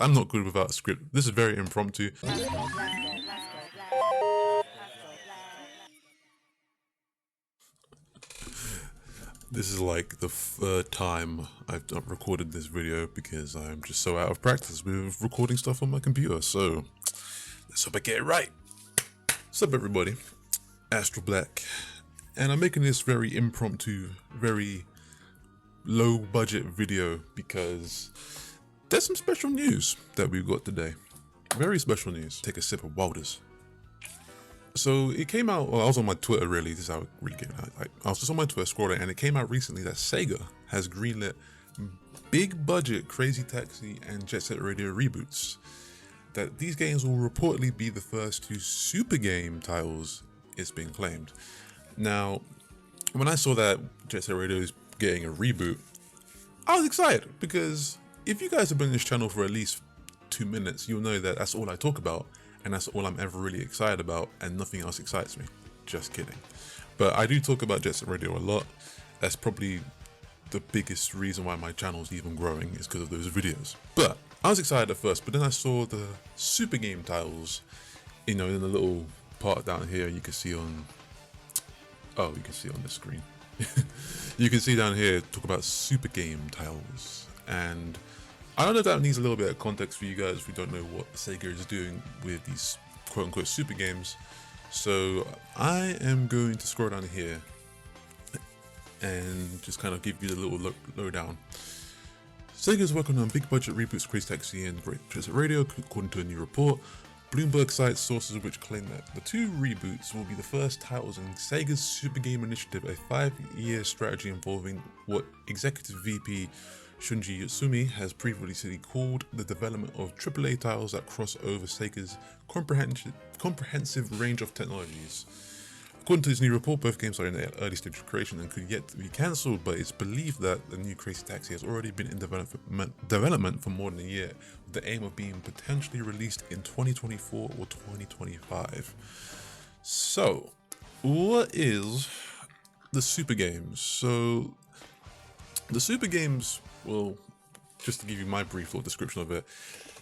I'm not good without a script. This is very impromptu. This is like the third time I've recorded this video because I'm just so out of practice with recording stuff on my computer. So let's hope I get it right. What's up, everybody? Astral Black, and I'm making this very impromptu, very low budget video because there's some special news that we've got today. Very special news. Take a sip of Wilders. So it came out, well, I was on my Twitter really, this is how it really came out. I was just on my Twitter scrolling and it came out recently that Sega has greenlit big budget Crazy Taxi and Jet Set Radio reboots. That these games will reportedly be the first two super game titles, it's been claimed. Now, when I saw that Jet Set Radio is getting a reboot, I was excited because if you guys have been on this channel for at least 2 minutes, you'll know that that's all I talk about. And that's all I'm ever really excited about, and nothing else excites me. Just kidding. But I do talk about Jet Set Radio a lot. That's probably the biggest reason why my channel is even growing, is because of those videos. But I was excited at first, but then I saw the super game titles, you know, in the little part down here you can see on, oh, you can see on the screen. You can see down here, talk about super game titles. And I don't know if that needs a little bit of context for you guys if you don't know what Sega is doing with these quote-unquote super games. So I am going to scroll down here and just kind of give you the little lowdown. Sega is working on big budget reboots Crazy Taxi and Jet Set Radio, according to a new report. Bloomberg cites sources which claim that the two reboots will be the first titles in Sega's Super Game Initiative, a 5-year strategy involving what Executive VP Shunji Yatsumi has previously called the development of AAA titles that cross over Sega's comprehensive range of technologies. According to this new report, both games are in the early stage of creation and could yet to be cancelled, but it's believed that the new Crazy Taxi has already been in development for more than a year, with the aim of being potentially released in 2024 or 2025. So, what is the super games? So, the super games, well, just to give you my brief little description of it,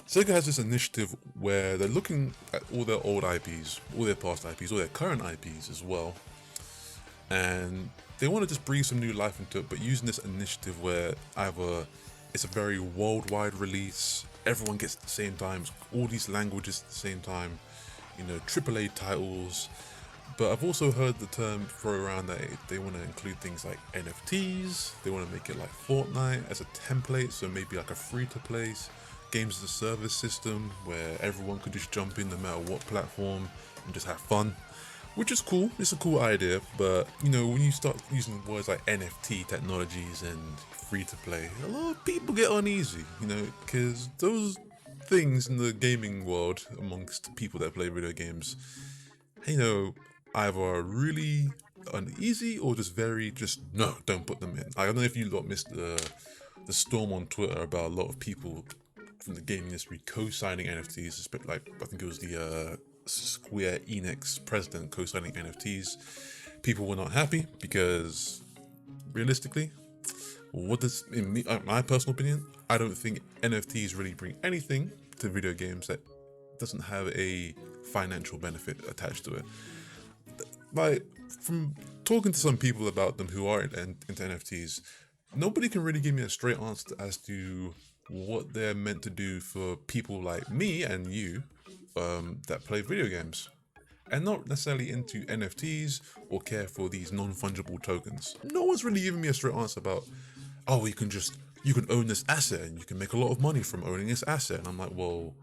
Sega has this initiative where they're looking at all their old IPs, all their past IPs, all their current IPs as well, and they want to just breathe some new life into it, but using this initiative where either it's a very worldwide release, everyone gets at the same time, all these languages at the same time, you know, AAA titles. But I've also heard the term thrown around that they want to include things like NFTs, they want to make it like Fortnite as a template, so maybe like a free-to-play games as a service system where everyone could just jump in no matter what platform and just have fun, which is cool. It's a cool idea, but you know, when you start using words like NFT technologies and free-to-play, a lot of people get uneasy, you know, because those things in the gaming world amongst people that play video games, you know, either are really uneasy or just no, don't put them in. I don't know if you lot missed the storm on Twitter about a lot of people from the gaming industry co-signing NFTs, like I think it was the Square Enix president co-signing NFTs. People were not happy because realistically, in my personal opinion, I don't think NFTs really bring anything to video games that doesn't have a financial benefit attached to it. Like, from talking to some people about them who are into NFTs, nobody can really give me a straight answer as to what they're meant to do for people like me and you that play video games and not necessarily into NFTs or care for these non-fungible tokens. No one's really giving me a straight answer about, oh, you can own this asset and you can make a lot of money from owning this asset. And I'm like, well,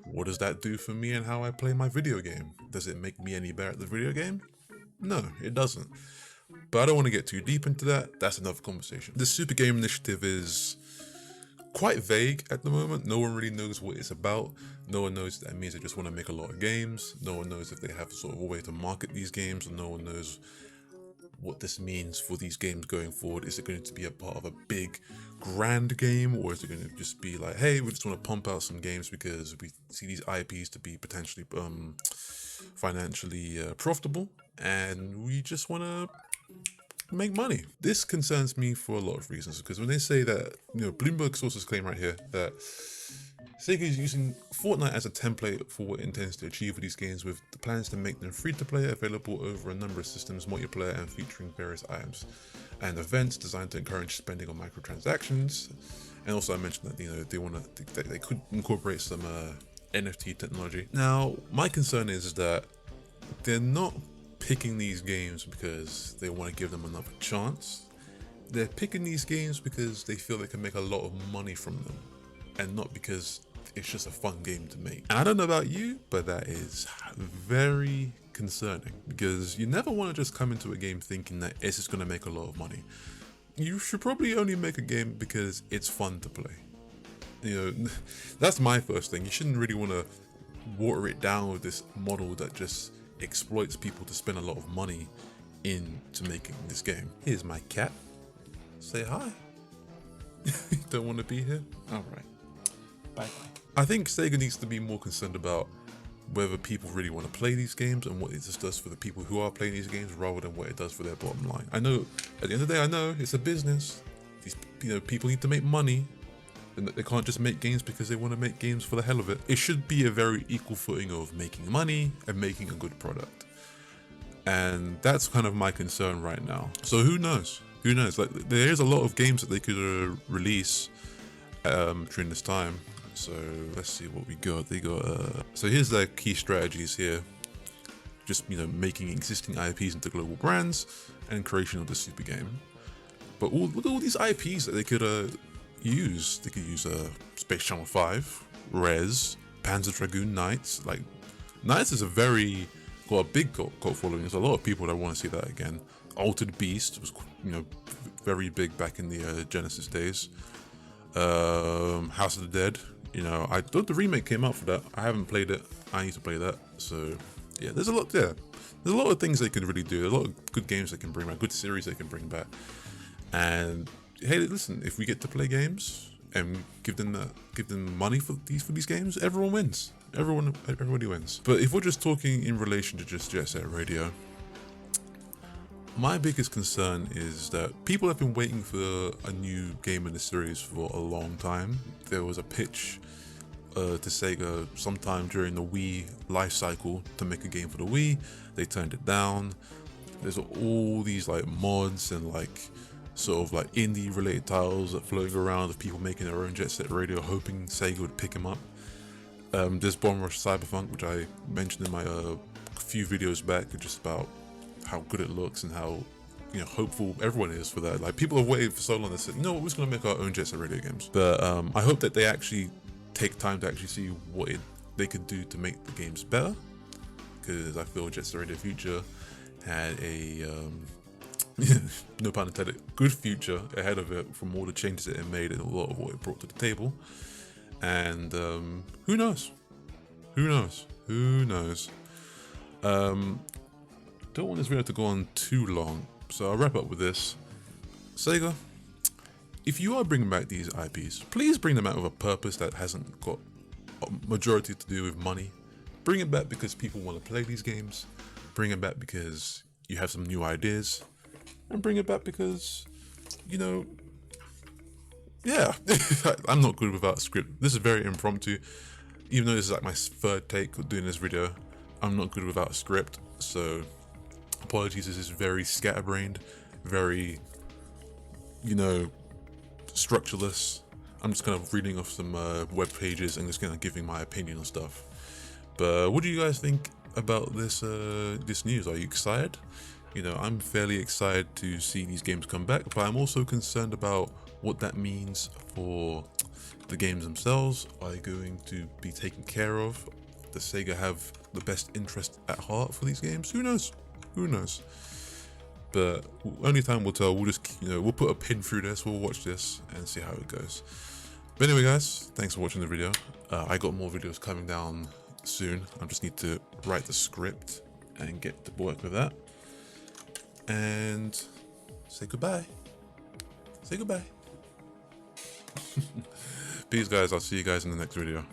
what does that do for me and how I play my video game? Does it make me any better at the video game? No, it doesn't. But I don't want to get too deep into that. That's another conversation. This super game initiative is quite vague at the moment. No one really knows what it's about. No one knows that means they just want to make a lot of games. No one knows if they have sort of a way to market these games, and no one knows what this means for these games going forward. Is it going to be a part of a big grand game, or is it going to just be like, hey, we just want to pump out some games because we see these IPs to be potentially financially profitable and we just want to make money? This concerns me for a lot of reasons, because when they say that, you know, Bloomberg sources claim right here that Sega is using Fortnite as a template for what it intends to achieve with these games, with the plans to make them free to play, available over a number of systems, multiplayer, and featuring various items and events designed to encourage spending on microtransactions. And also I mentioned that, you know, they could incorporate some NFT technology. Now, my concern is that they're not picking these games because they want to give them another chance. They're picking these games because they feel they can make a lot of money from them, and not because it's just a fun game to make. And I don't know about you, but that is very concerning, because you never want to just come into a game thinking that it's just going to make a lot of money. You should probably only make a game because it's fun to play. You know, that's my first thing. You shouldn't really want to water it down with this model that just exploits people to spend a lot of money into making this game. Here's my cat. Say hi. Don't want to be here? Alright. Bye bye. I think Sega needs to be more concerned about whether people really want to play these games and what it just does for the people who are playing these games, rather than what it does for their bottom line. I know, at the end of the day, I know it's a business. These, you know, people need to make money, and they can't just make games because they want to make games for the hell of it. It should be a very equal footing of making money and making a good product. And that's kind of my concern right now. So who knows? Who knows? Like, there's a lot of games that they could release during this time. So let's see what we got. They got so here's their key strategies here. Just, you know, making existing IPs into global brands and creation of the super game. But look at all these IPs that they could use. They could use Space Channel 5, Rez, Panzer Dragoon Knights. Like, Knights is got a big cult following. There's a lot of people that want to see that again. Altered Beast was, you know, very big back in the Genesis days. House of the Dead, you know, I thought the remake came out for that. I haven't played it. I need to play that. So yeah, there's a lot there. There's a lot of things they could really do. There's a lot of good games they can bring back, good series they can bring back. And hey, listen, if we get to play games and give them money for these games, everyone wins. Everybody wins. But if we're just talking in relation to just Jet Set Radio, my biggest concern is that people have been waiting for a new game in the series for a long time. There was a pitch to Sega sometime during the Wii life cycle to make a game for the Wii. They turned it down. There's all these like mods and like sort of like indie related titles that floating around of people making their own Jet Set Radio, hoping Sega would pick them up. There's Bomb Rush Cyberpunk, which I mentioned in my few videos back, just about how good it looks and how, you know, hopeful everyone is for that. Like, people have waited for so long and said, you know what, we're just gonna make our own Jet Set Radio games. But I hope that they actually take time to actually see what they could do to make the games better, because I feel Jet Set Radio Future had a no pun intended, good future ahead of it from all the changes that it made and a lot of what it brought to the table. And who knows? Don't want this video to go on too long, so I'll wrap up with this. Sega, if you are bringing back these IPs, please bring them out with a purpose that hasn't got a majority to do with money. Bring it back because people want to play these games. Bring it back because you have some new ideas. And bring it back because, you know, yeah, I'm not good without a script. This is very impromptu. Even though this is like my third take of doing this video, I'm not good without a script. So apologies, this is very scatterbrained, very, you know, structureless. I'm just kind of reading off some web pages and just kind of giving my opinion on stuff. But what do you guys think about this this news? Are you excited? You know, I'm fairly excited to see these games come back, but I'm also concerned about what that means for the games themselves. Are they going to be taken care of? Does Sega have the best interest at heart for these games? Who knows? Who knows? But only time will tell. We'll just, you know, we'll put a pin through this, we'll watch this and see how it goes. But anyway, guys, thanks for watching the video. I got more videos coming down soon. I just need to write the script and get to work with that. And say goodbye. Say goodbye. Peace, guys. I'll see you guys in the next video.